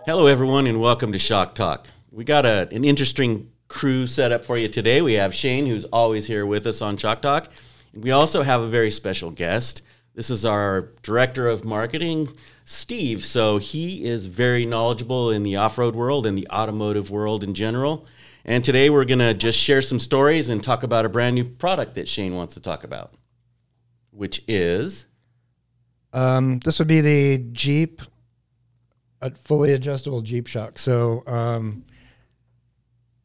Hello, everyone, and welcome to Shock Talk. We got an interesting crew set up for you today. We have Shane, who's always here with us on Shock Talk. And we also have a very special guest. This is our Director of Marketing, Steve. So he is very knowledgeable in the off-road world and the automotive world in general. And today we're going to just share some stories and talk about a brand new product that Shane wants to talk about, which is... This would be the Jeep, a fully adjustable Jeep shock. So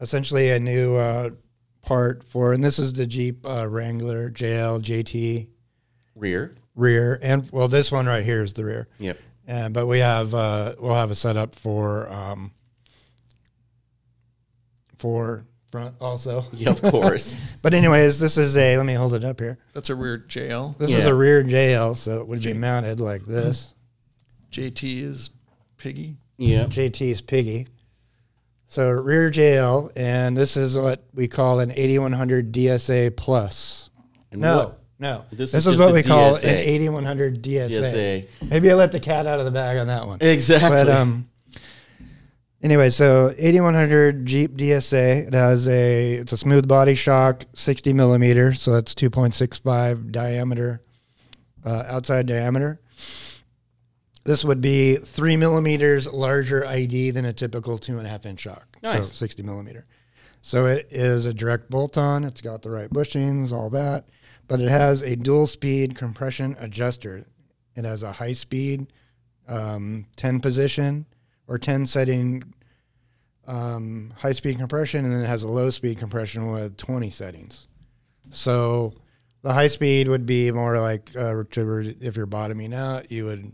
essentially a new part for, and this is the Jeep Wrangler JL JT rear, and well, this one right here is the rear. Yep. But we have we'll have a setup for front also. Yeah, of course. But anyways, this is a, let me hold it up here. That's a rear JL. This is a rear JL, so it would be mounted like this. JT is Piggy. Yeah. JT's Piggy. So rear JL, and this is what we call an 8100 DSA Plus. And No. This This is is just what a we call an DSA. 8100 DSA. DSA. Maybe I let the cat out of the bag on that one. Exactly. But anyway, so 8100 Jeep DSA. It's a smooth body shock, 60 millimeters, so that's 2.65 diameter, outside diameter. This would be 3 millimeters larger ID than a typical 2.5 inch shock. Nice. So 60 millimeter. So it is a direct bolt on. It's got the right bushings, all that, but it has a dual speed compression adjuster. It has a high speed, 10 position or 10 setting high speed compression, and then it has a low speed compression with 20 settings. So the high speed would be more like if you're bottoming out, you would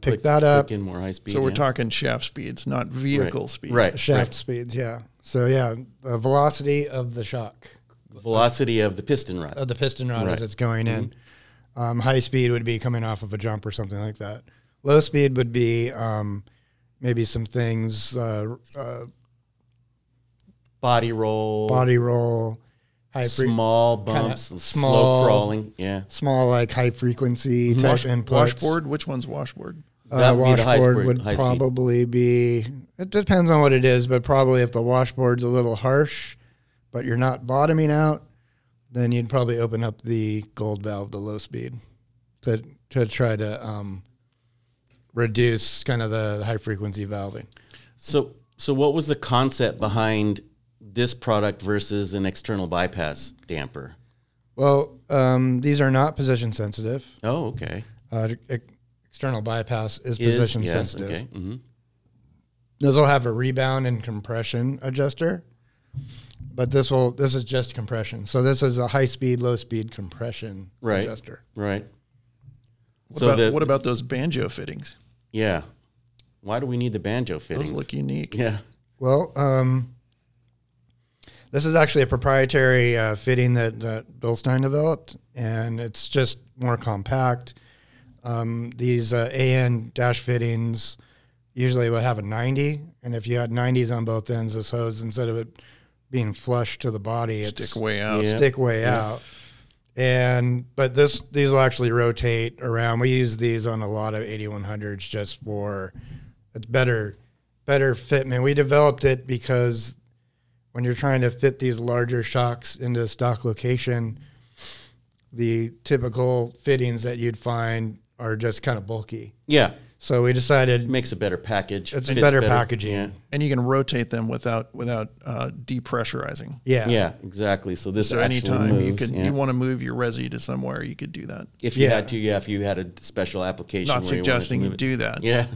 pick that up. Click in more high speed. So we're talking shaft speeds, not vehicle speeds. Right. Shaft speeds, yeah. So yeah, the velocity of the shock, Velocity of the piston rod. of the piston rod Right. as it's going in. High speed would be coming off of a jump or something like that. Low speed would be maybe some things, Body roll. high Small bumps. Slow crawling. Yeah. small like high frequency type inputs. Washboard. Which one's washboard? That would be the high Washboard speed- would high speed. probably be, it depends on what it is, but probably if the washboard's a little harsh, but you're not bottoming out, then you'd probably open up the gold valve to low speed to try to reduce kind of the high frequency valving. So what was the concept behind this product versus an external bypass damper? Well, these are not position sensitive. Oh, okay. External bypass is position yes, sensitive. Okay. Mm-hmm. Those will have a rebound and compression adjuster, but this is just compression. So this is a high speed, low speed compression Right. adjuster. Right. What about those banjo fittings? Yeah. Why do we need the banjo fittings? Those look unique. Yeah. Well, this is actually a proprietary fitting that Bilstein developed, and it's just more compact. These AN dash fittings usually would have a 90, and if you had 90s on both ends, this hose, instead of it being flush to the body, it's Stick way out. Yeah. stick way out. But these will actually rotate around. We use these on a lot of 8100s just for it's better fitment. We developed it because when you're trying to fit these larger shocks into a stock location, the typical fittings that you'd find are just kind of bulky. Yeah. So we decided It makes a better package. it's Fits better packaging. Yeah. And you can rotate them without depressurizing. Yeah. Yeah, exactly. So this So actually anytime moves. you want to move your resi to somewhere, you could do that. If you Yeah. had to, if you had a special application. Not where you wanted to suggesting you move it. do that. Yeah.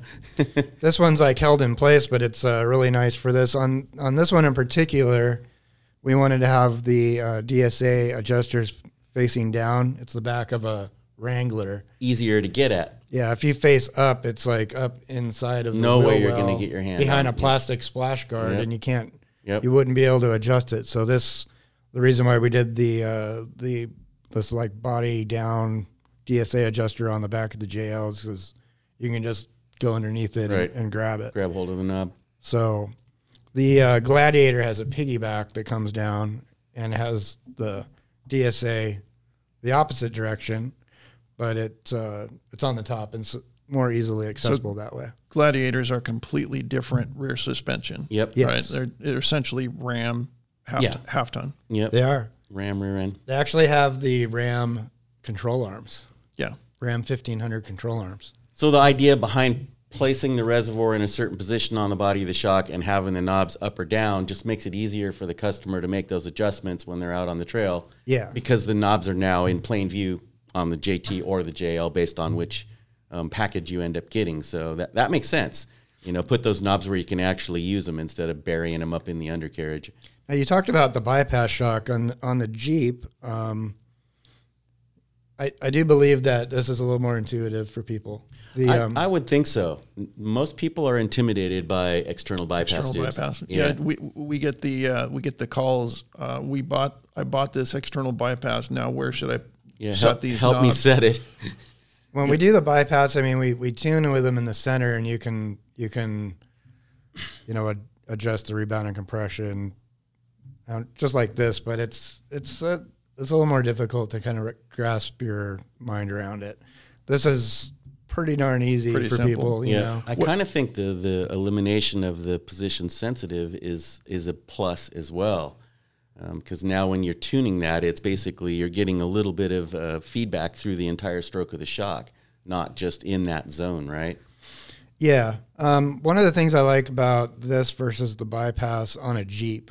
This one's like held in place, but it's really nice for this. On this one in particular, we wanted to have the DSA adjusters facing down. It's the back of a Wrangler. Easier to get at. Yeah, if you face up, it's like up inside of the No way wheel you're gonna well get your hand behind on a it. plastic splash guard, Yep. and you can't. Yep. You wouldn't be able to adjust it. So the reason why we did this like body down DSA adjuster on the back of the JLs is you can just go underneath it Right. and grab it. Grab hold of the knob. So the Gladiator has a piggyback that comes down and has the DSA the opposite direction, but it's on the top, and so more easily accessible that way. Gladiators are completely different rear suspension. Yep. Yes. Right. They're essentially Ram half ton. Yep. They are. Ram rear end. They actually have the Ram control arms. Yeah. Ram 1500 control arms. So the idea behind placing the reservoir in a certain position on the body of the shock and having the knobs up or down just makes it easier for the customer to make those adjustments when they're out on the trail. Yeah. Because the knobs are now in plain view on the JT or the JL based on which package you end up getting. So that makes sense. You know, put those knobs where you can actually use them instead of burying them up in the undercarriage. Now, you talked about the bypass shock on the Jeep. I do believe that this is a little more intuitive for people. I would think so. Most people are intimidated by external bypass tubes. Bypass. Yeah, we get the calls. I bought this external bypass. Now where should I set these help knobs? me set it. When we do the bypass, I mean, we tune with them in the center, and you can adjust the rebound and compression, just like this. But it's a little more difficult to kind of grasp your mind around it. This is pretty darn easy for simple. People. You know, I kind of think the elimination of the position sensitive is a plus as well. Because now when you're tuning that, it's basically you're getting a little bit of feedback through the entire stroke of the shock, not just in that zone, right? Yeah. One of the things I like about this versus the bypass on a Jeep,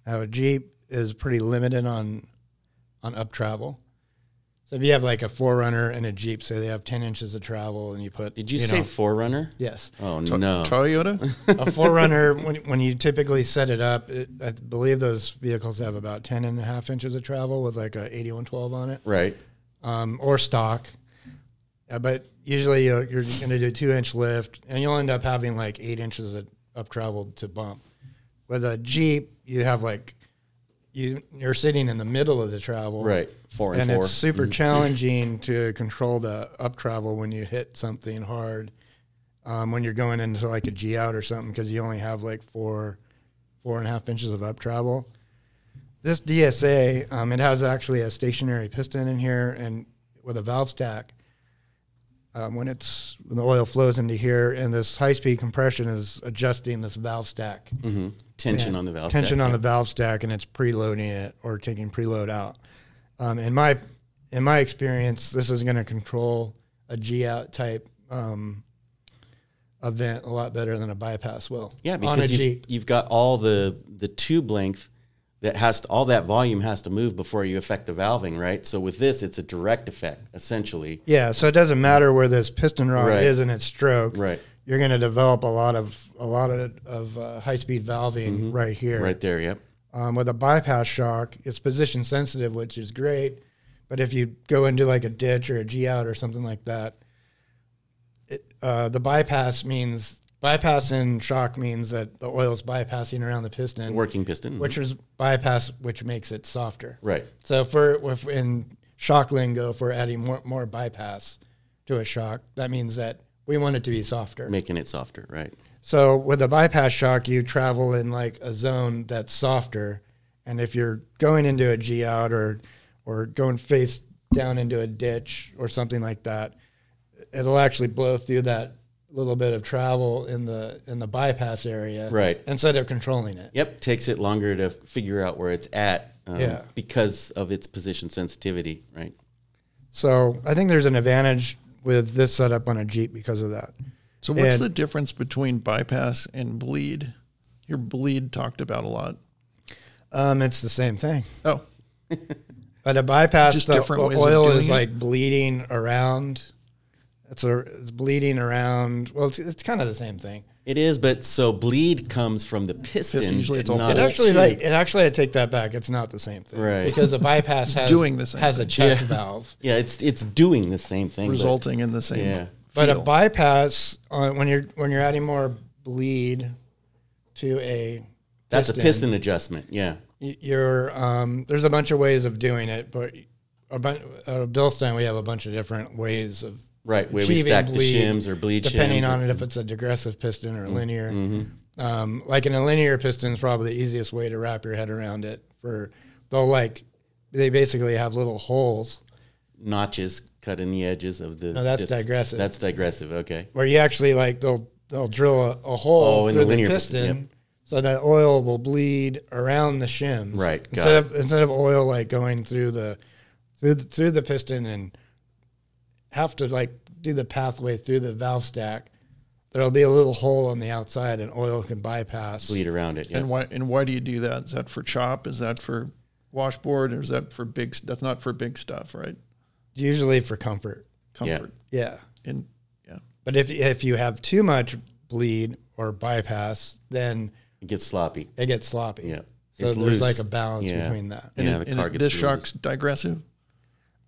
now a Jeep is pretty limited on up travel. So if you have like a 4Runner and a Jeep, say they have 10 inches of travel, and you put... Did you say 4Runner? Yes. Oh, no. Toyota? A 4Runner, when you typically set it up, I believe those vehicles have about 10.5 inches of travel with like a 8112 on it. Right. Or stock. But usually you're going to do a 2-inch lift, and you'll end up having like 8 inches of up travel to bump. With a Jeep, you have like... You're sitting in the middle of the travel. Right. 4 and 4. And it's super challenging to control the up travel when you hit something hard. When you're going into like a G out or something, because you only have like 4.5 inches of up travel. This DSA, it has actually a stationary piston in here and with a valve stack. When the oil flows into here, and this high-speed compression is adjusting this valve stack. Mm-hmm. Tension on the valve stack. Tension on the valve stack, and it's preloading it or taking preload out. In my experience, this is going to control a G-out type event a lot better than a bypass will. Yeah, on a because Jeep. you've got all the tube length that all that volume has to move before you affect the valving, right? So with this, it's a direct effect, essentially. Yeah, so it doesn't matter where this piston rod Right. is in its stroke. Right. You're going to develop a lot of high-speed valving right here. Right there, yep. With a bypass shock, it's position sensitive, which is great. But if you go into like a ditch or a G-out or something like that, the bypass in shock means that the oil's bypassing around the piston. Working piston. Which is bypass, which makes it softer. Right. So if in shock lingo, if we're adding more bypass to a shock, that means that we want it to be softer. Making it softer, right. So with a bypass shock, you travel in like a zone that's softer. And if you're going into a G-out or going face down into a ditch or something like that, it'll actually blow through that little bit of travel in the bypass area, Right. instead of controlling it. Yep, takes it longer to figure out where it's at because of its position sensitivity, right? So I think there's an advantage with this setup on a Jeep because of that. So what's the difference between bypass and bleed? Your bleed talked about a lot. It's the same thing. Oh, But a bypass, Just the different ways of oil doing is it? like bleeding around. It's bleeding around. Well, it's kind of the same thing. It is, but so bleed comes from the piston. Usually it's all not It a actually, tube. I take that back. It's not the same thing, Right. Because a bypass doing the same has a thing. check Yeah. valve, Yeah, it's doing the same thing. but- resulting in the same. Yeah. but a feel. bypass when you're adding more bleed to a That's a piston adjustment, yeah. You're there's a bunch of ways of doing it, but Bilstein, we have a bunch of different ways of Right, where we achieving stack bleed, the shims or bleed depending shims. on it if it's a digressive piston or linear. Mm-hmm. Like in a linear piston is probably the easiest way to wrap your head around it. They basically have little holes notches cut in the edges of the. No, that's discs. digressive. That's digressive. Okay. Where you actually like they'll drill a hole in through the linear piston, yep. so that oil will bleed around the shims. Right. Instead of oil like going through the piston and have to like do the pathway through the valve stack. There'll be a little hole on the outside, and oil can bypass. Bleed around it. Yeah. And why do you do that? Is that for chop? Is that for washboard? Or is that for big? That's not for big stuff, right? Usually for comfort. Comfort. Yeah. And yeah. But if you have too much bleed or bypass, then It gets sloppy. it gets sloppy. Yeah. So It's there's loose. like a balance Yeah. between that. And, Yeah, the car gets this really shock's digressive.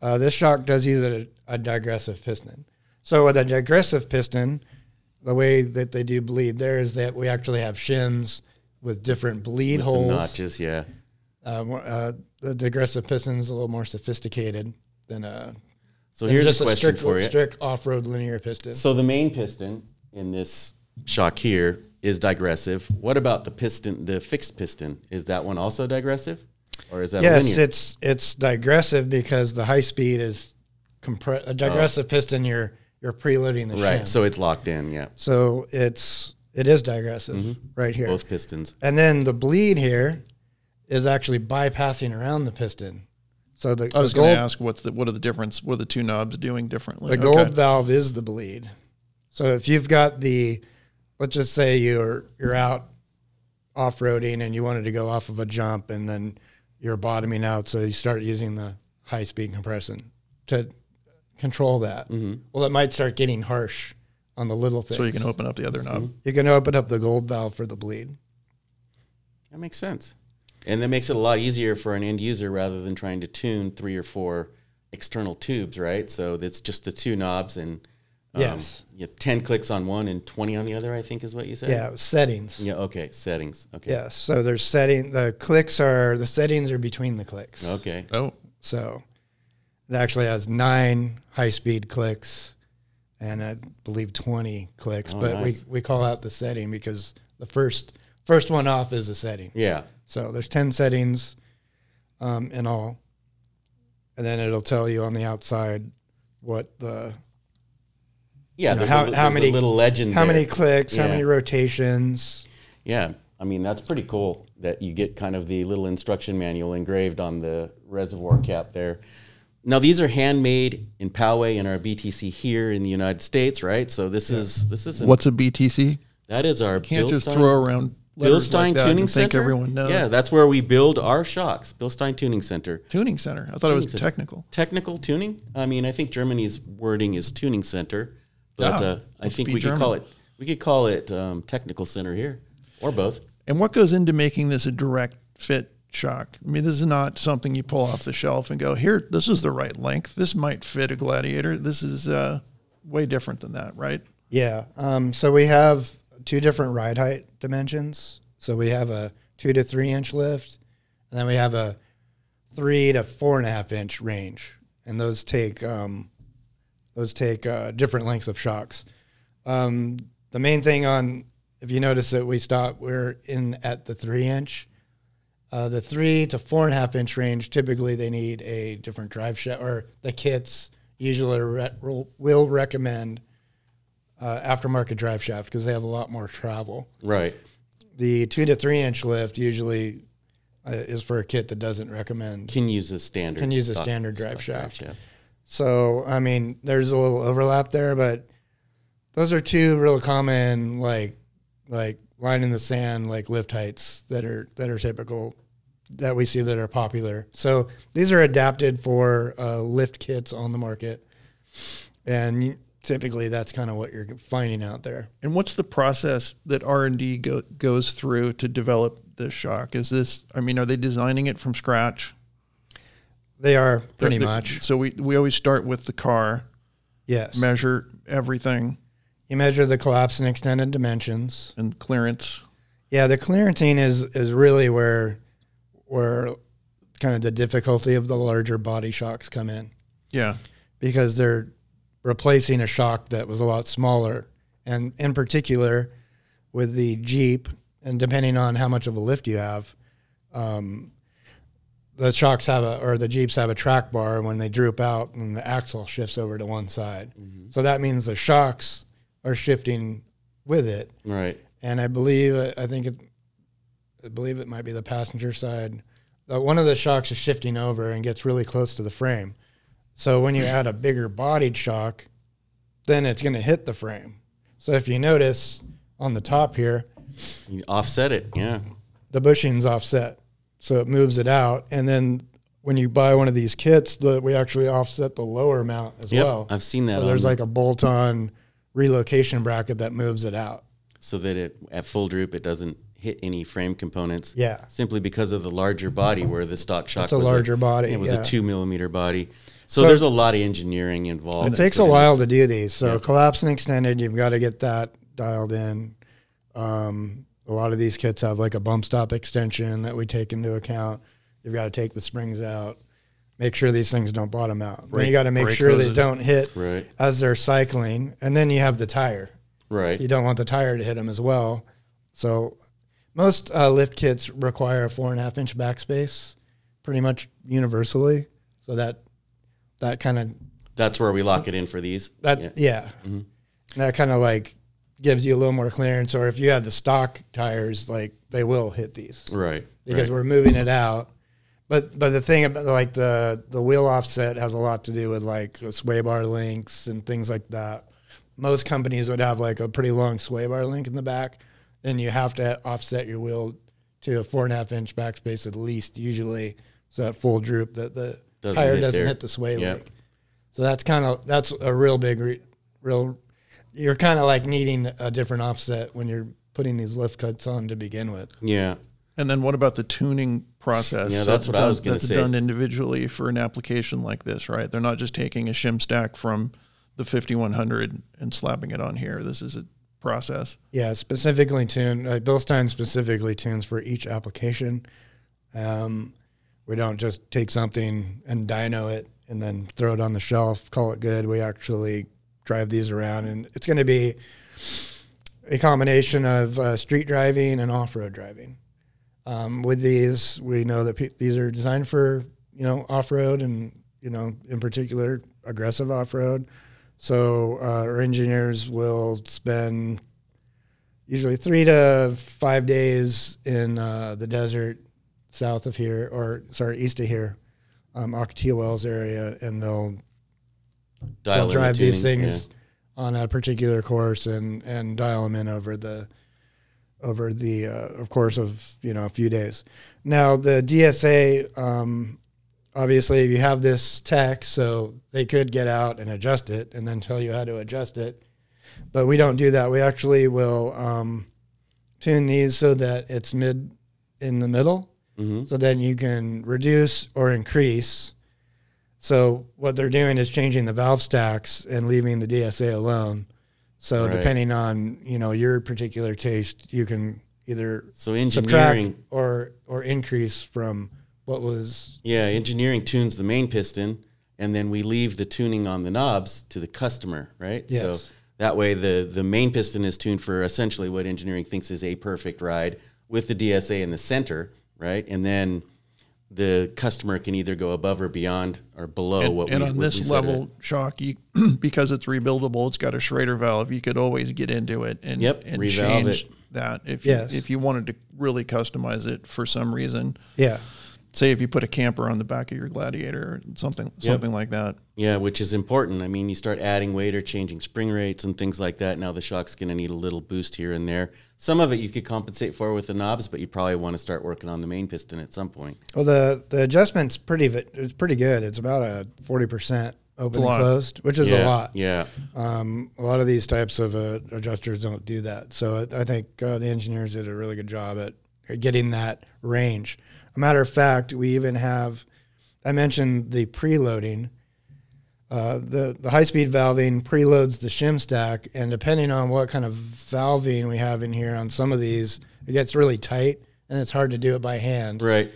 This shock does use a digressive piston. So with a digressive piston, the way that they do bleed there is that we actually have shims with different bleed With holes. the notches, yeah. The digressive piston is a little more sophisticated than So here's just a question for you. strict off-road linear piston. So the main piston in this shock here is digressive. What about the fixed piston? Is that one also digressive? Or is that Yes, linear? it's digressive because the high speed is a digressive piston. You're preloading the Right, shim. so it's locked in, yeah. So it is digressive right here. Both pistons. And then the bleed here is actually bypassing around the piston. So I was going to ask what are the difference? What are the two knobs doing differently? the gold valve is the bleed. So if you've got let's just say you're out off-roading and you wanted to go off of a jump and then you're bottoming out, so you start using the high-speed compression to control that. Well, it might start getting harsh on the little things. So you can open up the other knob. You can open up the gold valve for the bleed. That makes sense. And that makes it a lot easier for an end user rather than trying to tune 3 or 4 external tubes, right? So it's just the two knobs and Yes. you have 10 clicks on one and 20 on the other, I think is what you said? Yeah, settings. Yeah, okay, settings. Okay. Yes, so there's the settings are between the clicks. Okay. Oh, So it actually has 9 high-speed clicks and I believe 20 clicks. Oh, but nice. we call out the setting because the first one off is a setting. Yeah. So there's 10 settings in all. And then it'll tell you on the outside what the Yeah, know, there's a little legend how there. many clicks, how Yeah. many rotations. Yeah, I mean, that's pretty cool that you get kind of the little instruction manual engraved on the reservoir cap there. Now, these are handmade in Poway in our BTC here in the United States, right? So this is what's a BTC? that is our Can't just Bilstein- throw around letters Bilstein like that Tuning and think Center. everyone knows. Yeah, that's where we build our shocks. Bilstein Tuning Center. Tuning center. I thought it was Tuning center. technical. Technical tuning. I mean, I think Germany's wording is tuning center, but I must think be we German. could call it technical center here, or both. And what goes into making this a direct fit shock? I mean, this is not something you pull off the shelf and go, here, this is the right length. This might fit a Gladiator. This is way different than that, right? Yeah. So we have 2 different ride height dimensions. So we have a 2 to 3 inch lift, and then we have a 3 to 4.5 inch range, and those take different lengths of shocks. The main thing if you notice that we're in at the 3 inch. The 3 to 4.5 inch range, typically they need a different drive shaft, or the kits usually will recommend aftermarket drive shaft because they have a lot more travel. Right. The 2 to 3 inch lift usually is for a kit that doesn't recommend. Can use a standard Drive shaft. So, I mean, there's a little overlap there, but those are 2 real common, like line in the sand, like lift heights that are typical that we see that are popular. So these are adapted for lift kits on the market. And typically that's kind of what you're finding out there. And what's the process that R&D goes through to develop this shock? Are they designing it from scratch? They are pretty much. So we always start with the car. Yes. Measure everything. You measure the collapse and extended dimensions. And clearance. Yeah, the clearancing is really where kind of the difficulty of the larger body shocks come in. Yeah. Because they're replacing a shock that was a lot smaller. And in particular, with the Jeep, and depending on how much of a lift you have, the shocks have or the Jeeps have a track bar, and when they droop out, and the axle shifts over to one side. So that means the shocks are shifting with it. Right. And I believe it might be the passenger side. One of the shocks is shifting over and gets really close to the frame. So when you add a bigger bodied shock, then it's going to hit the frame. So if you notice on the top here, You offset it. Yeah. the bushing's offset. So it moves it out. And then when you buy one of these kits, we actually offset the lower mount as Yep, well. I've seen that. So there's like a bolt-on relocation bracket that moves it out. so that at full droop it doesn't hit any frame components. Yeah. Simply because of the larger body, where the stock shock It's a was larger body, It was yeah. a 2 millimeter body. So So- there's a lot of engineering involved. It takes a But while is- to do these. So Yeah. collapse and extended, you've got to get that dialed in. A lot of these kits have like a bump stop extension that we take into account. You've got to take the springs out, make sure these things don't bottom out. Then you got to make brake sure they hoses. don't hit Right. as they're cycling. And then you have the tire. Right. You don't want the tire to hit them as well. So most lift kits require a 4.5 inch backspace pretty much universally. So that kind of That's where we lock it in for these. Yeah. That kind of like gives you a little more clearance. Or if you had the stock tires, like they will hit these Right. because right. we're moving it out. But the thing about like the wheel offset has a lot to do with like sway bar links and things like that. Most companies would have like a pretty long sway bar link in the back. Then you have to offset your wheel to a 4.5 inch backspace at least, usually, so that full droop that the tire doesn't hit the sway Yep. link. So that's a real big real. You're kind of like needing a different offset when you're putting these lift cuts on to begin with. Yeah. And then what about the tuning process? Yeah, that's what I was gonna That's say. done individually for an application like this, right? They're not just taking a shim stack from the 5100 and slapping it on here. This is a process. Yeah, specifically tuned. Bilstein specifically tunes for each application. We don't just take something and dyno it and then throw it on the shelf, call it good. We actually drive these around, and it's going to be a combination of street driving and off-road driving. With these, we know that these are designed for, off-road and, in particular, aggressive off-road. So our engineers will spend usually 3 to 5 days in the desert south of here, east of here, Ocotillo Wells area, and they'll Dial in the drive these tuning, things on a particular course and dial them in over the course of a few days. Now the DSA, obviously, if you have this tech, so they could get out and adjust it and then tell you how to adjust it, but we don't do that. We actually will tune these so that it's in the middle, so then you can reduce or increase. So what they're doing is changing the valve stacks and leaving the DSA alone. So Right. depending on your particular taste, you can either So subtract engineering, or increase from what was. engineering tunes the main piston, and then we leave the tuning on the knobs to the customer, right? Yes. So that way the main piston is tuned for essentially what engineering thinks is a perfect ride with the DSA in the center, right? And then the customer can either go above or beyond or below And, what and we on what this we set it level, at. shock, because it's rebuildable, it's got a Schrader valve. You could always get into it and, Yep, and revalve change it. that Yes. if you wanted to really customize it for some reason. Yeah. Say if you put a camper on the back of your Gladiator or something like that. Yeah, which is important. I mean, you start adding weight or changing spring rates and things like that. Now the shock's going to need a little boost here and there. Some of it you could compensate for with the knobs, but you probably want to start working on the main piston at some point. Well, the adjustment's pretty good. It's about a 40% open and lot. closed, which is a lot. Yeah. A lot of these types of adjusters don't do that. So I think the engineers did a really good job at getting that range. A matter of fact, we even have, I mentioned the preloading. The high-speed valving preloads the shim stack, and depending on what kind of valving we have in here on some of these, it gets really tight, and it's hard to do it by hand. Right.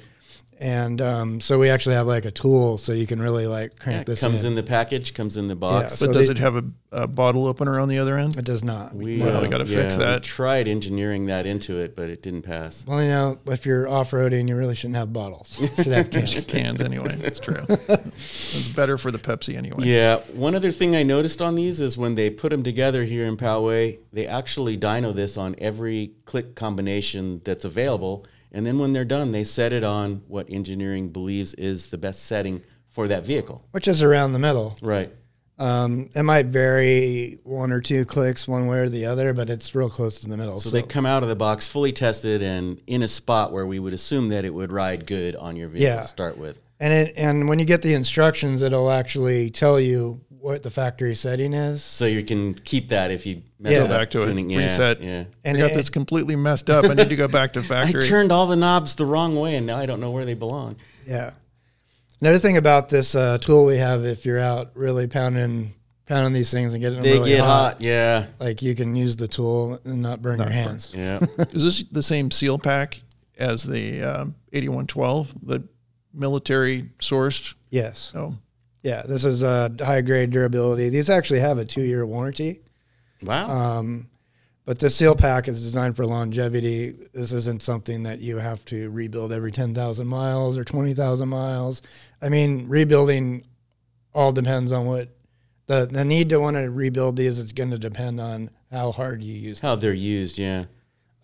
And so we actually have like a tool so you can really like crank Yeah, this comes in. in the package, comes in the box. So But does they- it have a bottle opener on the other end? It does not. We gotta fix that. We tried engineering that into it, but it didn't pass. Well, you know, if you're off-roading, you really shouldn't have bottles. You should have cans. Cans anyway. That's true. It's better for the Pepsi anyway. Yeah. One other thing I noticed on these is when they put them together here in Poway, they actually dyno this on every click combination that's available. And then when they're done, they set it on what engineering believes is the best setting for that vehicle. Which is around the middle. Right. It might vary 1 or 2 clicks one way or the other, but it's real close to the middle. So they come out of the box fully tested and in a spot where we would assume that it would ride good on your vehicle Yeah. to start with. And when you get the instructions, it'll actually tell you what the factory setting is. So you can keep that if you mess Yeah. up Go back to tuning. it. Yeah, Reset. Yeah. And I got it- this completely messed up. I need to go back to I factory. turned all the knobs the wrong way, and now I don't know where they belong. Yeah. Another thing about this tool we have, if you're out really pounding these things and getting them They really get hot. Yeah. like you can use the tool and not burn your hands. Yeah. Is this the same seal pack as the 8112, the military sourced? Yes. Oh, Yeah. This is high grade durability. These actually have a 2-year warranty. Wow. But the seal pack is designed for longevity. This isn't something that you have to rebuild every 10,000 miles or 20,000 miles. I mean, rebuilding all depends on what the need to want to rebuild these is going to depend on how hard you use them. How they're used. Yeah.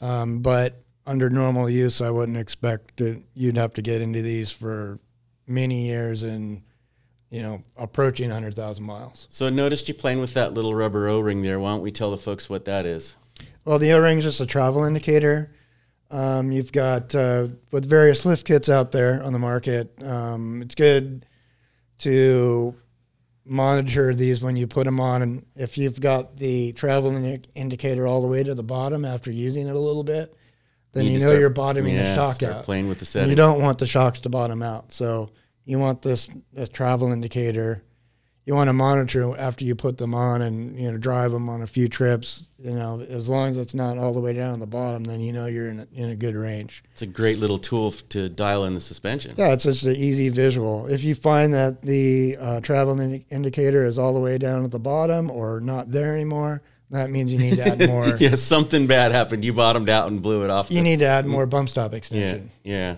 But under normal use, I wouldn't expect you'd have to get into these for many years and, approaching 100,000 miles. So I noticed you playing with that little rubber O-ring there. Why don't we tell the folks what that is? Well, the O-ring is just a travel indicator. You've got, with various lift kits out there on the market, it's good to monitor these when you put them on. And if you've got the travel indicator all the way to the bottom after using it a little bit, then you need to know start- you're bottoming the yeah, shock start out. playing with the And settings. you don't want the shocks to bottom out. So you want this travel indicator. You want to monitor after you put them on and, drive them on a few trips. As long as it's not all the way down at the bottom, then you're in a good range. It's a great little tool to dial in the suspension. Yeah, it's just an easy visual. If you find that the travel indicator is all the way down at the bottom or not there anymore, that means you need to add more. Yeah, something bad happened. You bottomed out and blew it off. You need to add more bump stop Yeah, extension. yeah.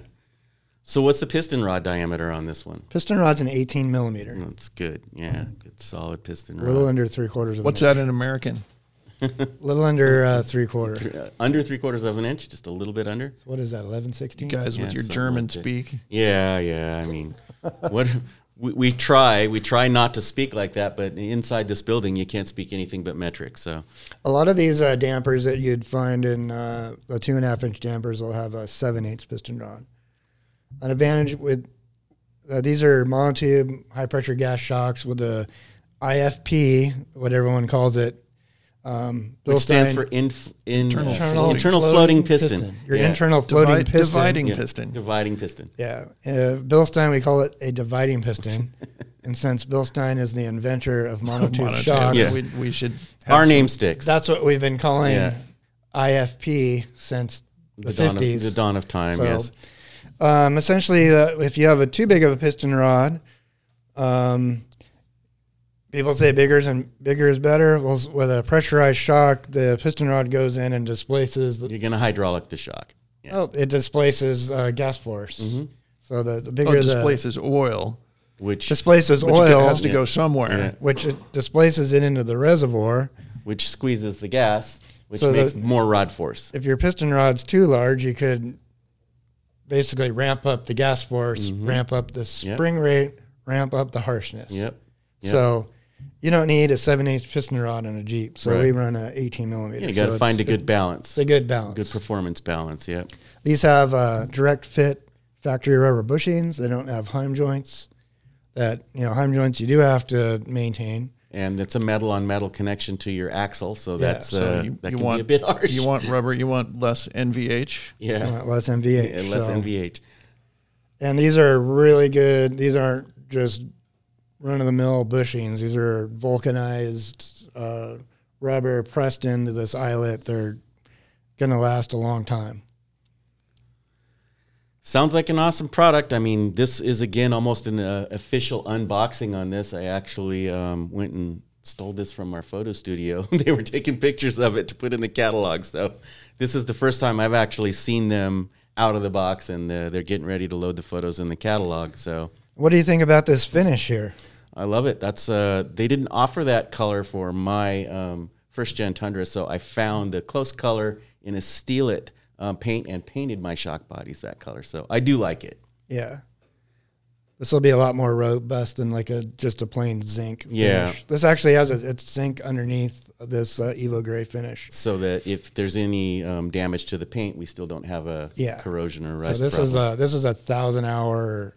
So what's the piston rod diameter on this one? Piston rod's an 18 millimeter, That's good. Yeah, good solid piston a little rod. under 3/4 of what's an that in American? inch. Little under 3/4. Under 3/4 of an inch, just a little bit under. What is that? 11/16? Guys Yeah, with your something German like that. speak. Yeah. I mean, what we try not to speak like that, but inside this building, you can't speak anything but metric. So A lot of these dampers that you'd find in the 2.5-inch dampers will have a 7/8 piston rod. An advantage with these are monotube high pressure gas shocks with the IFP, what everyone calls it. which stands for internal floating piston. Your Yeah. internal floating piston. Dividing Yeah, piston. dividing piston. Yeah. Bilstein, we call it a dividing piston. And since Bilstein is the inventor of monotube Monotube. shocks, Yeah. We should have Our some- name sticks. that's what we've been calling Yeah. IFP since the 50s. The dawn of time. So, Yes. Essentially, if you have too big of a piston rod, people say bigger is better. Well, with a pressurized shock, the piston rod goes in and displaces You're going to hydraulic the shock. Yeah. it displaces gas force. Mm-hmm. So the Oh, bigger the displaces oil. Which displaces Which oil, has to go somewhere. Yeah. which it displaces it into the reservoir. squeezes the gas, which So makes the- more rod force. If your piston rod's too large, you could basically ramp up the gas force, ramp up the spring rate, ramp up the harshness. Yep. So you don't need a 7/8 piston rod on a Jeep. So Right. we run a 18 millimeter. Yeah, you got to So find a it's- good balance, It's a good balance. good performance balance. Yep. These have direct fit factory rubber bushings. They don't have Heim joints. Heim joints you do have to maintain. And it's a metal on metal connection to your axle, so Yeah, that's So that can be a bit harsh. You want rubber. You want less NVH. yeah, Less NVH. and less so- NVH. And these are really good. These aren't just run-of-the-mill bushings. These are vulcanized rubber pressed into this eyelet. They're going to last a long time. Sounds like an awesome product. I mean, this is, again, almost an official unboxing on this. I actually went and stole this from our photo studio. They were taking pictures of it to put in the catalog. So this is the first time I've actually seen them out of the box, and they're getting ready to load the photos in the catalog. So What do you think about this finish here? I love it. That's they didn't offer that color for my first gen Tundra, so I found the close color in a Steel-It paint and painted my shock bodies that color. So I do like it. Yeah. This will be a lot more robust than like just a plain zinc Yeah. finish. This actually has it's zinc underneath this Evo Gray finish. So that if there's any damage to the paint, we still don't have a corrosion or rust So this problem. is a 1,000-hour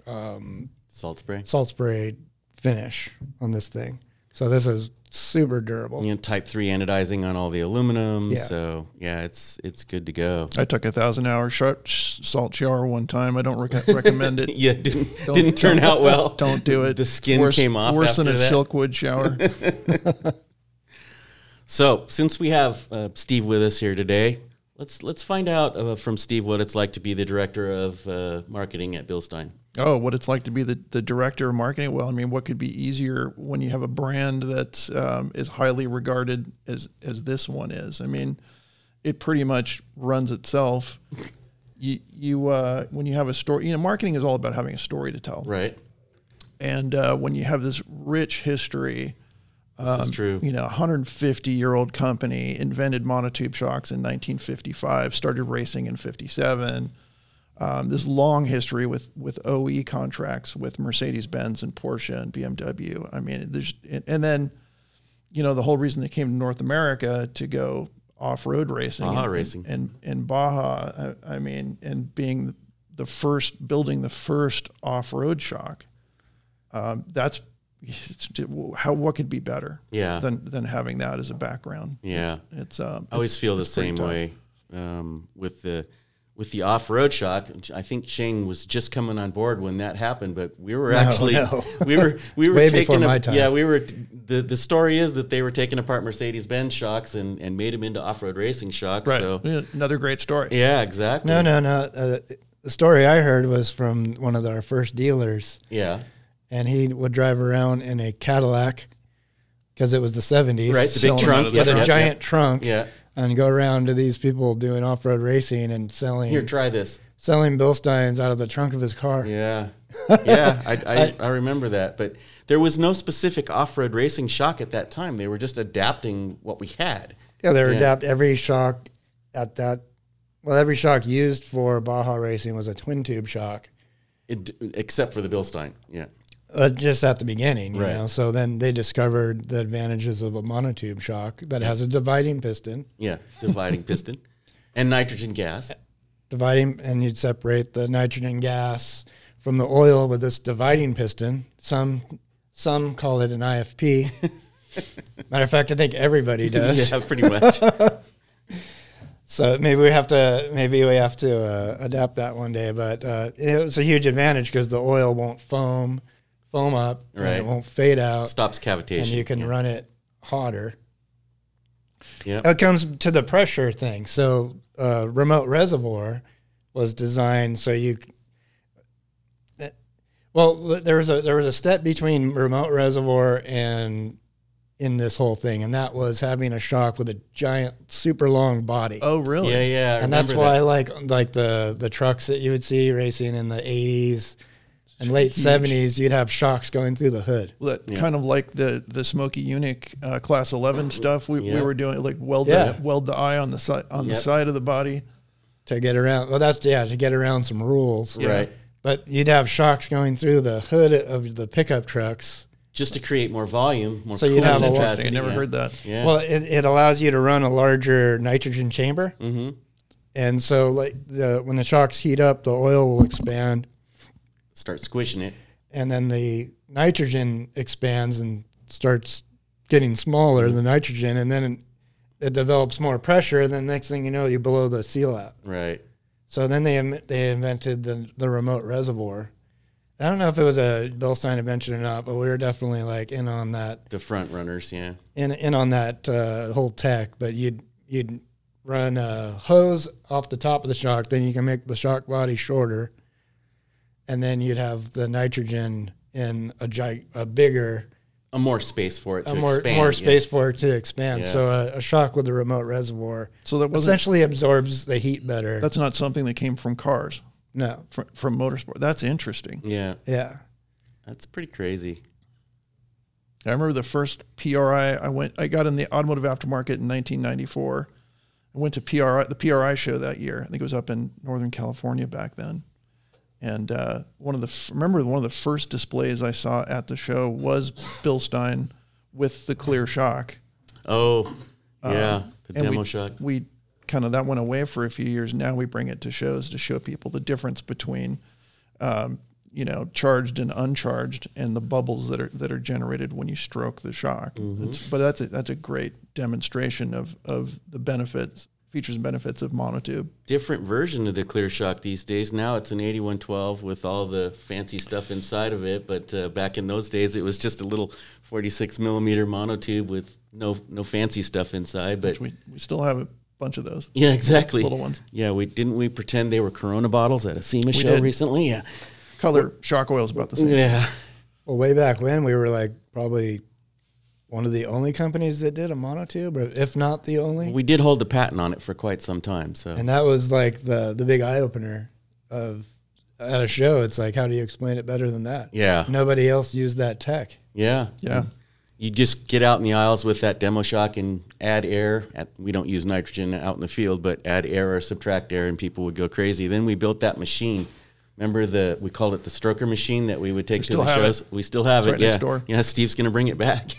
Salt spray. salt spray finish on this thing. So this is super durable. You know, type 3 anodizing on all the aluminum. Yeah. So yeah, it's good to go. I took a 1,000-hour salt shower one time. I don't recommend it. Yeah, didn't turn out well. Don't do it. The skin came off Worse than a after that. Silkwood shower. So since we have Steve with us here today, let's find out from Steve what it's like to be the director of marketing at Bilstein. Oh, what it's like to be the director of marketing? Well, I mean, what could be easier when you have a brand that is highly regarded as this one is? I mean, it pretty much runs itself. You when you have a story, marketing is all about having a story to tell, Right. and when you have this rich history. This is true. 150-year-old company invented monotube shocks in 1955, started racing in 57. This long history with OE contracts with Mercedes-Benz and Porsche and BMW. I mean, and then, the whole reason they came to North America to go off-road racing, and Baja. I mean, and being building the first off-road shock. What could be better? Yeah. Than having that as a background. Yeah. It's I always feel the same tough. way with the off-road shock. I think Shane was just coming on board when that happened, but we were we were way taking before my time. Yeah, we were. The story is that they were taking apart Mercedes-Benz shocks and made them into off-road racing shocks. Right. So Yeah, another great story. yeah, exactly. No. The story I heard was from one of our first dealers, Yeah. and he would drive around in a Cadillac because it was the 70s. Right, the big trunk. With Yeah, a yeah, giant trunk. Yeah. And go around to these people doing off-road racing and Here, try this. selling Bilsteins out of the trunk of his car. Yeah. Yeah, I remember that. But there was no specific off-road racing shock at that time. They were just adapting what we had. Yeah, they adapt every shock at that. Well, every shock used for Baja racing was a twin tube shock, Except for the Bilstein. Yeah. just at the beginning, you Right. know. So then they discovered the advantages of a monotube shock that has a dividing piston. Yeah. Dividing piston and nitrogen gas. And you'd separate the nitrogen gas from the oil with this dividing piston. Some call it an IFP. Matter of fact, I think everybody does. Yeah, pretty much. So maybe we have to adapt that one day. But it's a huge advantage because the oil won't foam up, and Right. it won't fade out, Stops cavitation. and you can run it hotter. Yeah. It comes to the pressure thing. So remote reservoir was designed so you. Well, there was a step between remote reservoir and in this whole thing, and that was having a shock with a giant, super long body. Oh, really? Yeah, yeah. I and that's remember why, that. like the trucks that you would see racing in the 80s and late 70s, you'd have shocks going through the hood. Well, kind of like the Smoky Unique Class 11 stuff we were doing, like weld the eye on the side the side of the body To get around, to get around some rules. Right. But you'd have shocks going through the hood of the pickup trucks. Just to create more volume, more So you'd have coolant a lot- capacity. I never yeah. heard that. Yeah. Well, it allows you to run a larger nitrogen chamber. Mm-hmm. And so when the shocks heat up, the oil will expand. Start squishing it. And then the nitrogen expands and starts getting smaller, the nitrogen, and then it develops more pressure. And then next thing you know, you blow the seal out. Right. So then they invented the remote reservoir. I don't know if it was a Bilstein invention or not, but we were definitely like in on that. The front runners, yeah. In on that whole tech. But you'd run a hose off the top of the shock, then you can make the shock body shorter, and then you'd have the nitrogen in a bigger, more space for it to more expand. more space for it to expand. Yeah. So a shock with a remote reservoir So that wasn't, essentially absorbs the heat better. that's not something that came from cars, No, from motorsport. That's interesting. Yeah, yeah, that's pretty crazy. I remember the first PRI I got in the automotive aftermarket in 1994. I went to the PRI show that year. I think it was up in Northern California back then. And one of the first displays I saw at the show was Bilstein with the clear shock. Oh, yeah, the And demo shock. We kind of, that went away for a few years. Now we bring it to shows to show people the difference between, charged and uncharged, and the bubbles that are generated when you stroke the shock. But that's a great demonstration of the features and benefits of monotube. Different version of the clear shock these days. Now it's an 8112 with all the fancy stuff inside of it. But back in those days, it was just a little 46 millimeter monotube with no fancy stuff inside. But We still have a bunch of those. yeah, exactly. Little ones. Yeah, we pretend they were Corona bottles at a SEMA show did. recently? Yeah. Color shock oil is about the same. Yeah. well, way back when we were like probably one of the only companies that did a monotube, or if not the only. We did hold the patent on it for quite some time. So And that was like the big eye opener at a show. It's like, how do you explain it better than that? yeah. Nobody else used that tech. Yeah. Yeah. You just get out in the aisles with that demo shock and add air. We don't use nitrogen out in the field, but add air or subtract air, and people would go crazy. Then we built that machine. Remember we called it the stroker machine that we would take to the shows? We still have It's it. right Yeah. next door. Yeah, Steve's going to bring it back.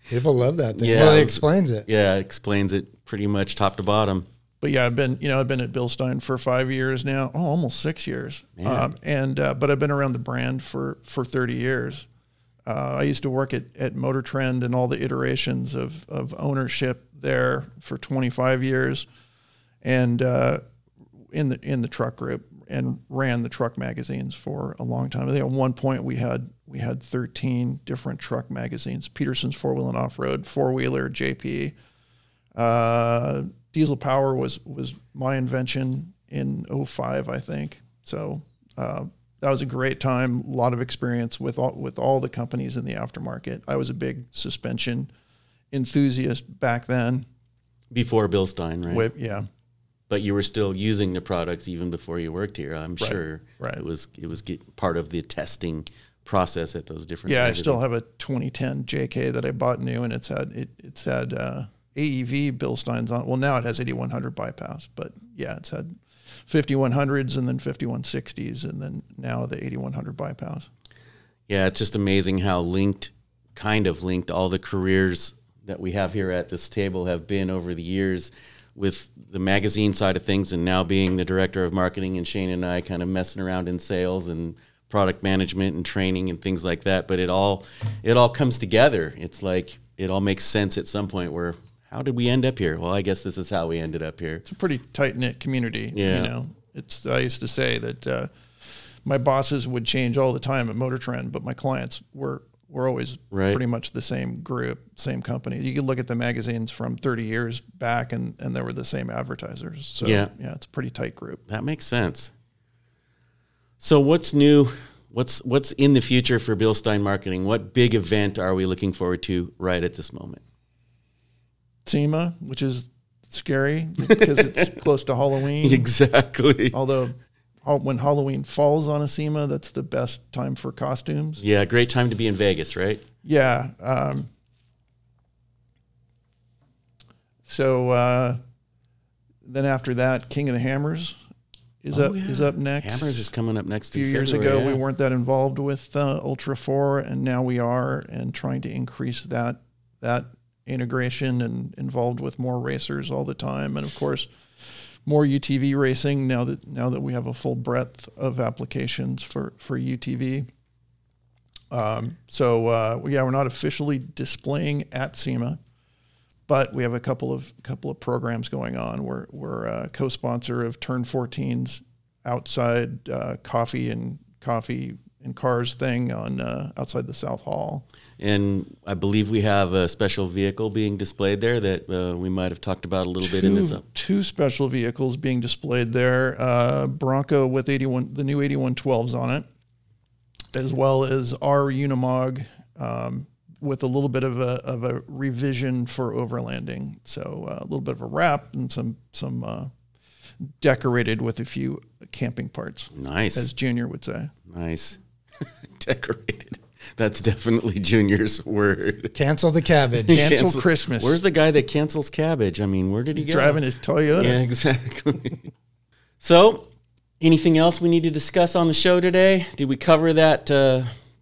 People love that thing. Yeah, Well, it it was- explains it. Yeah, it explains it pretty much top to bottom. But yeah, I've been at Bilstein for 5 years now. Oh, almost 6 years. Man. But I've been around the brand for 30 years. I used to work at Motor Trend and all the iterations of ownership there for 25 years, and in the truck group, and ran the truck magazines for a long time. I think at one point we had 13 different truck magazines: Peterson's 4-Wheel and Off-Road, 4-Wheeler, JP. Diesel Power was my invention in 05, I think. So that was a great time. A lot of experience with all the companies in the aftermarket. I was a big suspension enthusiast back then. Before Bilstein, right? Yeah. But you were still using the products even before you worked here, I'm sure. right. It was part of the testing process at those different Yeah, I magazines. still have a 2010 JK that I bought new, and it's had AEV Bilsteins on. Well, now it has 8100 bypass, but yeah, it's had 5100s and then 5160s, and then now the 8100 bypass. Yeah, it's just amazing how kind of linked all the careers that we have here at this table have been over the years, with the magazine side of things, and now being the director of marketing, and Shane and I kind of messing around in sales and product management and training and things like that. But it all comes together. It's like it all makes sense at some point where, how did we end up here? Well, I guess this is how we ended up here. It's a pretty tight-knit community. Yeah. I used to say that my bosses would change all the time at Motor Trend, but my clients were always Right. pretty much the same group, same company. You could look at the magazines from 30 years back, and they were the same advertisers. So Yeah. it's a pretty tight group. That makes sense. So what's new? What's in the future for Bilstein Marketing? What big event are we looking forward to right at this moment? SEMA, which is scary because it's close to Halloween. Exactly. Although when Halloween falls on a SEMA, that's the best time for costumes. Yeah, great time to be in Vegas, right? Yeah. So then after that, King of the Hammers is up next. Hammers is coming up next. A few years ago, we weren't that involved with Ultra 4, and now we are, and trying to increase that integration and involved with more racers all the time, and of course more UTV racing now that we have a full breadth of applications for UTV. We're not officially displaying at SEMA, but we have a couple of programs going on. We're a co-sponsor of Turn 14's outside coffee and and cars thing on outside the South Hall. And I believe we have a special vehicle being displayed there that we might have talked about a little bit in this. Two special vehicles being displayed there. Bronco with the new 8112s on it, as well as our Unimog with a little bit of a revision for overlanding. So a little bit of a wrap and some decorated with a few camping parts. Nice. As Junior would say. Nice. Decorated. That's definitely Junior's word. Cancel the cabbage. Cancel Christmas. Where's the guy that cancels cabbage? I mean, where did he go? Driving his Toyota. Yeah, exactly. So, anything else we need to discuss on the show today? Did we cover that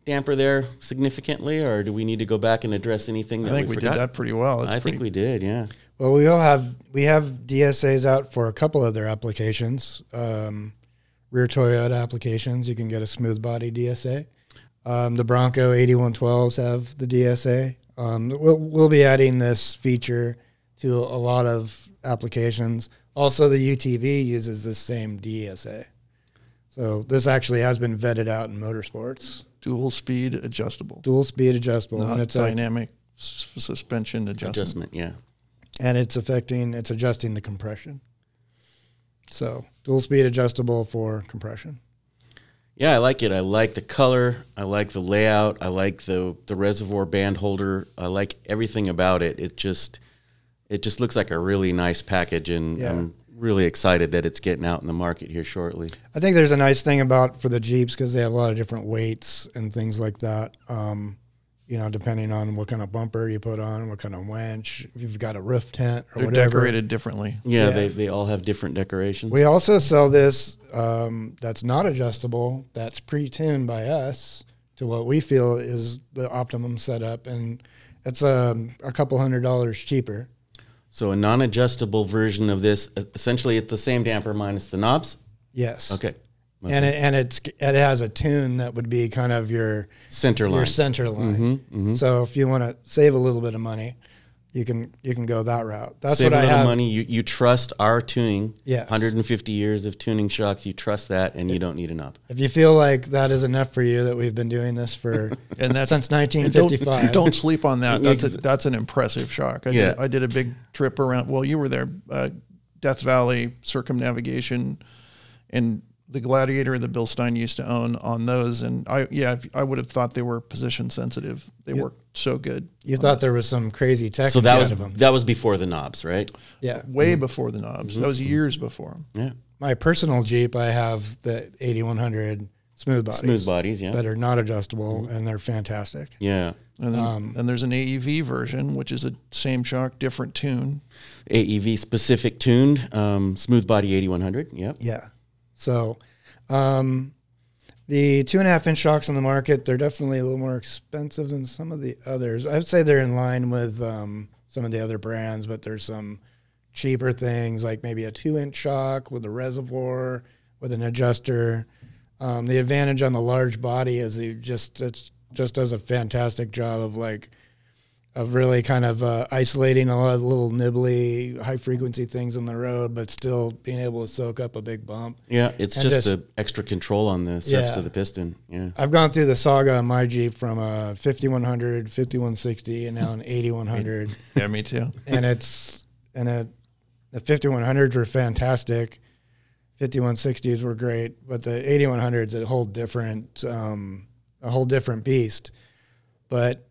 damper there significantly, or do we need to go back and address anything that I think we forgot? did that pretty well. I think we did, yeah. Well, we have DSAs out for a couple other applications. Rear Toyota applications, you can get a smooth body DSA. The Bronco 8112s have the DSA. We'll be adding this feature to a lot of applications. Also, the UTV uses the same DSA. So this actually has been vetted out in motorsports. Dual speed adjustable. Dual speed adjustable. Not and it's dynamic suspension adjustment. Adjustment, yeah. And it's adjusting the compression. So dual speed adjustable for compression. Yeah, I like it. I like the color. I like the layout. I like the reservoir band holder. I like everything about it. It just looks like a really nice package, and Yeah. I'm really excited that it's getting out in the market here shortly. I think there's a nice thing about for the Jeeps because they have a lot of different weights and things like that. Depending on what kind of bumper you put on, what kind of winch, if you've got a roof tent or They're whatever. decorated differently. Yeah, Yeah. They all have different decorations. We also sell this that's not adjustable, that's pre-tuned by us to what we feel is the optimum setup, and it's a couple $100 cheaper. So a non-adjustable version of this, essentially it's the same damper minus the knobs? Yes. Okay. And it has a tune that would be kind of your Center line. Your center line. So if you want to save a little bit of money, you can go that route. That's Save what a I little have. money. You trust our tuning. Yes. 150 years of tuning shocks. You trust that, and you don't need a knob. If you feel like that is enough for you, that we've been doing this for And that's since 1955. Don't sleep on that. That's an impressive shock. I did a big trip around. Well, you were there, Death Valley circumnavigation, and the Gladiator that Bill Stein used to own on those. And I would have thought they were position sensitive. They worked so good. You thought there was some crazy tech So inside of them. that was before the knobs, right? Yeah. Way before the knobs. That was years before. Yeah. My personal Jeep, I have the 8100 smooth bodies. Smooth bodies, yeah. That are not adjustable, and they're fantastic. Yeah. And then and there's an AEV version, which is a same shock, different tune. AEV specific tuned, smooth body 8100. Yep. Yeah. So the 2.5-inch shocks on the market, they're definitely a little more expensive than some of the others. I would say they're in line with some of the other brands, but there's some cheaper things like maybe a 2-inch shock with a reservoir, with an adjuster. The advantage on the large body is it just does a fantastic job of really kind of isolating a lot of little nibbly, high-frequency things on the road, but still being able to soak up a big bump. Yeah, it's And just the extra control on the surface Yeah. of the piston. Yeah. I've gone through the saga on my Jeep from a 5100, 5160, and now an 8100. Yeah, me too. The 5100s were fantastic. 5160s were great, but the 8100s a whole different beast. But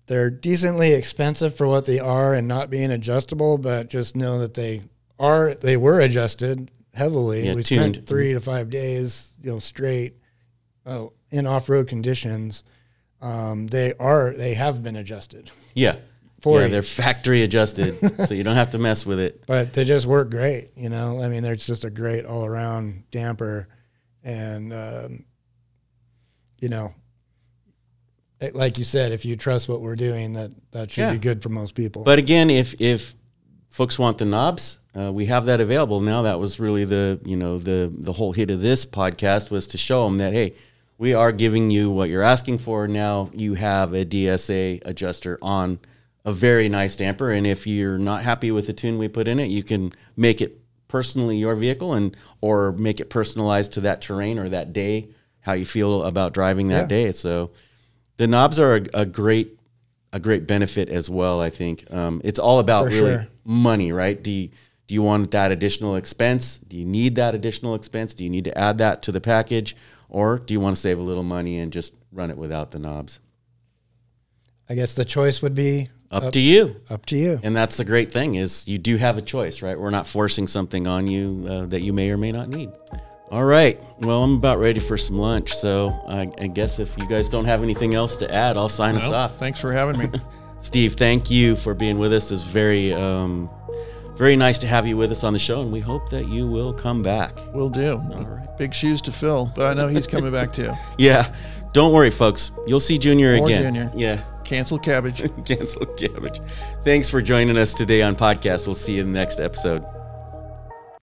they're decently expensive for what they are and not being adjustable, but just know that they were adjusted heavily. Yeah, We tuned. spent 3 to 5 days, straight in off-road conditions. They have been adjusted. Yeah. For yeah, you. they're factory adjusted, so you don't have to mess with it. But they just work great, I mean, they're just a great all-around damper. And, like you said, if you trust what we're doing, that should be good for most people. But again, if folks want the knobs, we have that available now. That was really the whole hit of this podcast, was to show them that, hey, we are giving you what you're asking for. Now you have a DSA adjuster on a very nice damper, and if you're not happy with the tune we put in it, you can make it personally your vehicle or make it personalized to that terrain or that day how you feel about driving that Yeah. day. So the knobs are a great benefit as well. I think it's all about For really sure. money, right? Do you want that additional expense? Do you need that additional expense? Do you need to add that to the package, or do you want to save a little money and just run it without the knobs? I guess the choice would be Up to you. up to you. And that's the great thing is you do have a choice, right? We're not forcing something on you that you may or may not need. All right. Well, I'm about ready for some lunch. So I guess if you guys don't have anything else to add, I'll sign us Well, off. thanks for having me. Steve, thank you for being with us. It's very, very nice to have you with us on the show, and we hope that you will come back. Will do. All right. Big shoes to fill, but I know he's coming back too. Yeah. Don't worry, folks. You'll see Junior More again. Junior. Yeah. Cancel cabbage. Cancel cabbage. Thanks for joining us today on podcast. We'll see you in the next episode.